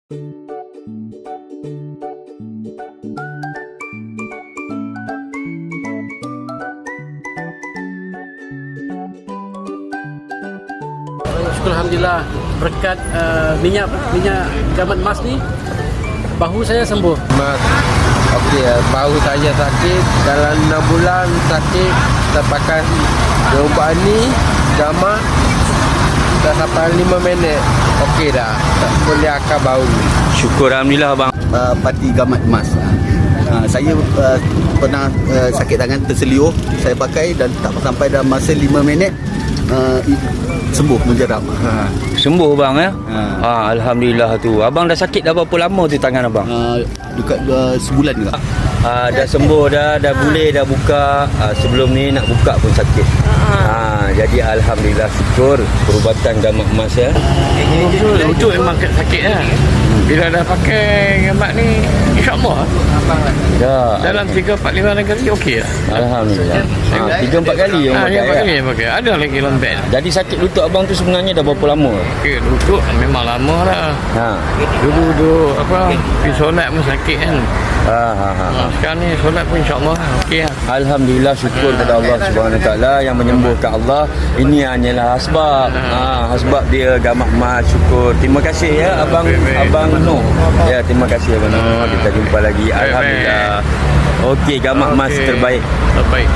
Syukur Alhamdulillah, berkat minyak gamat emas ni, bahu saya sembuh. Mas, okey, bahu saya sakit dalam 6 bulan sakit. Saya pakai ubat ni, gamat dah sampai 5 minit. Okey dah, tak boleh akal bau. Syukur Alhamdulillah abang. Pati gamat emas. Saya pernah sakit tangan terseliuh, saya pakai dan tak sampai dalam masa 5 minit sembuh menjeram. Sembuh bang ya? Alhamdulillah tu. Abang dah sakit dah berapa lama tu tangan abang? Dekat sebulan juga. Dah sembuh dah boleh dah buka. Sebelum ni nak buka pun sakit. Jadi Alhamdulillah syukur perubatan gamat emas ya. Wujud memang sakit lah. Bila dah pakai gamat ni, insyaAllah Ya. dalam 3-4-5 negara okey lah. Alhamdulillah. 3-4 kali yang pakai. 4 kali pakai. Ada lagi lembek. Jadi sakit lutut abang tu sebenarnya dah berapa lama? Okey, lutut memang lama dah. Dulu pergi solat pun sakit kan. Sekarang ni solat pun insyaAllah okey lah. Alhamdulillah syukur kepada Allah Subhanahu Wa Taala yang menyembuhkan Allah. Ini hanyalah asbab. Asbab dia gamat emas. Syukur. Terima kasih ya abang Noh. Ya, terima kasih abang Noh. Kita jumpa lagi. Alhamdulillah. Okey, gamat emas terbaik. Terbaik.